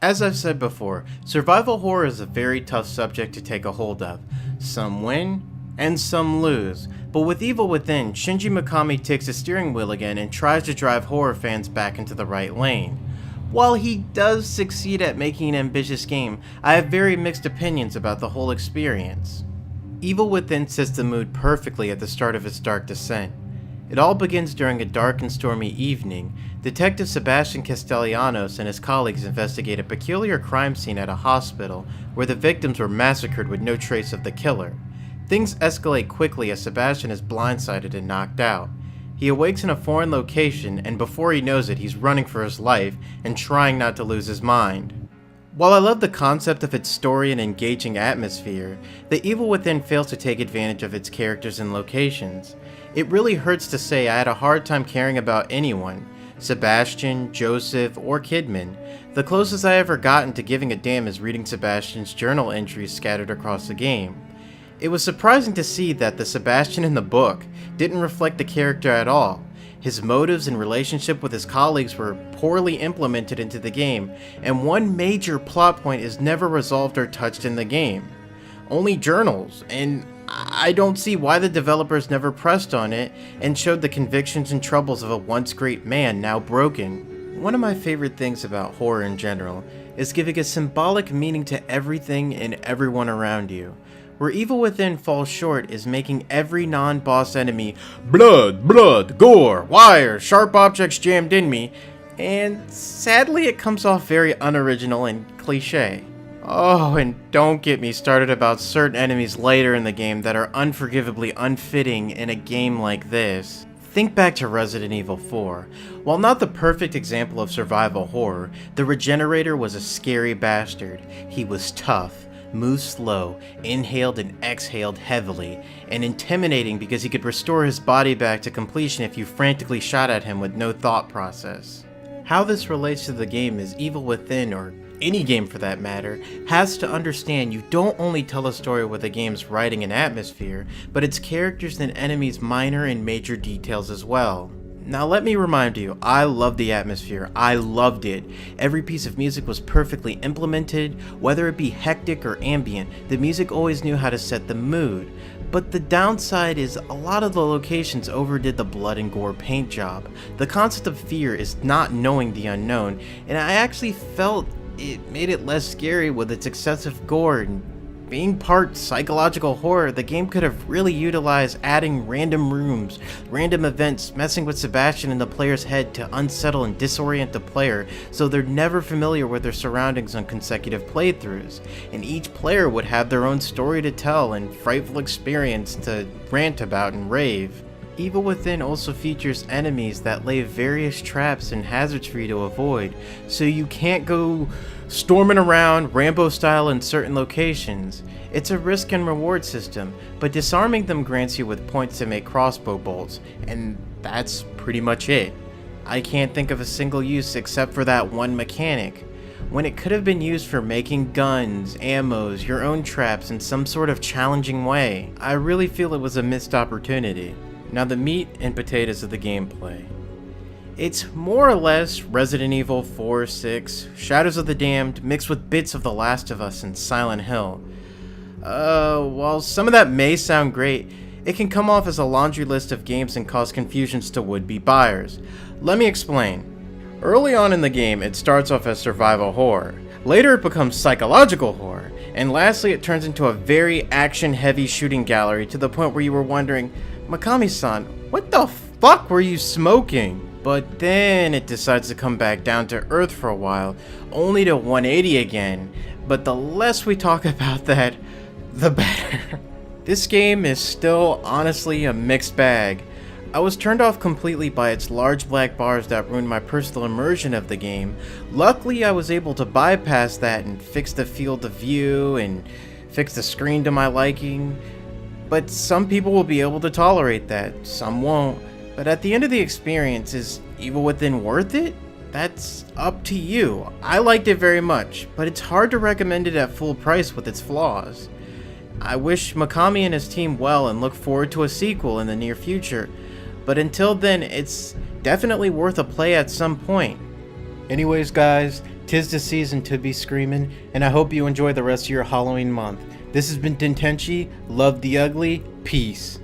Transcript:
As I've said before, survival horror is a very tough subject to take a hold of. Some win, and some lose, but with Evil Within, Shinji Mikami takes the steering wheel again and tries to drive horror fans back into the right lane. While he does succeed at making an ambitious game, I have very mixed opinions about the whole experience. Evil Within sets the mood perfectly at the start of its dark descent. It all begins during a dark and stormy evening. Detective Sebastian Castellanos and his colleagues investigate a peculiar crime scene at a hospital where the victims were massacred with no trace of the killer. Things escalate quickly as Sebastian is blindsided and knocked out. He awakes in a foreign location, and before he knows it, he's running for his life and trying not to lose his mind. While I love the concept of its story and engaging atmosphere, The Evil Within fails to take advantage of its characters and locations. It really hurts to say I had a hard time caring about anyone, Sebastian, Joseph, or Kidman. The closest I ever gotten to giving a damn is reading Sebastian's journal entries scattered across the game. It was surprising to see that the Sebastian in the book didn't reflect the character at all. His motives and relationship with his colleagues were poorly implemented into the game, and one major plot point is never resolved or touched in the game. Only journals, and I don't see why the developers never pressed on it and showed the convictions and troubles of a once great man now broken. One of my favorite things about horror in general is giving a symbolic meaning to everything and everyone around you. Where Evil Within falls short is making every non-boss enemy blood, gore, wire, sharp objects jammed in me, and sadly it comes off very unoriginal and cliche. Oh, and don't get me started about certain enemies later in the game that are unforgivably unfitting in a game like this. Think back to Resident Evil 4. While not the perfect example of survival horror, the Regenerator was a scary bastard. He was tough, moved slow, inhaled and exhaled heavily, and intimidating because he could restore his body back to completion if you frantically shot at him with no thought process. How this relates to the game is Evil Within, or any game for that matter, has to understand you don't only tell a story with a game's writing and atmosphere, but its characters and enemies' minor and major details as well. Now let me remind you, I love the atmosphere, I loved it. Every piece of music was perfectly implemented, whether it be hectic or ambient, the music always knew how to set the mood. But the downside is a lot of the locations overdid the blood and gore paint job. The concept of fear is not knowing the unknown, and I actually felt it made it less scary with its excessive gore, and being part psychological horror, the game could have really utilized adding random rooms, random events, messing with Sebastian in the player's head to unsettle and disorient the player so they're never familiar with their surroundings on consecutive playthroughs, and each player would have their own story to tell and frightful experience to rant about and rave. Evil Within also features enemies that lay various traps and hazards for you to avoid, so you can't go storming around Rambo style in certain locations. It's a risk and reward system, but disarming them grants you with points to make crossbow bolts, and that's pretty much it. I can't think of a single use except for that one mechanic, when it could have been used for making guns, ammos, your own traps in some sort of challenging way. I really feel it was a missed opportunity. Now the meat and potatoes of the gameplay. It's more or less Resident Evil 4, 6, Shadows of the Damned mixed with bits of The Last of Us and Silent Hill. While some of that may sound great, it can come off as a laundry list of games and cause confusions to would-be buyers. Let me explain. Early on in the game, it starts off as survival horror. Later it becomes psychological horror. And lastly, it turns into a very action-heavy shooting gallery to the point where you were wondering, Mikami-san, what the fuck were you smoking? But then it decides to come back down to earth for a while, only to 180 again. But the less we talk about that, the better. This game is still honestly a mixed bag. I was turned off completely by its large black bars that ruined my personal immersion of the game. Luckily I was able to bypass that and fix the field of view and fix the screen to my liking. But some people will be able to tolerate that, some won't. But at the end of the experience, is Evil Within worth it? That's up to you. I liked it very much, but it's hard to recommend it at full price with its flaws. I wish Mikami and his team well and look forward to a sequel in the near future, but until then, it's definitely worth a play at some point. Anyways guys, 'tis the season to be screaming, and I hope you enjoy the rest of your Halloween month. This has been Dentenshi, love the ugly, peace.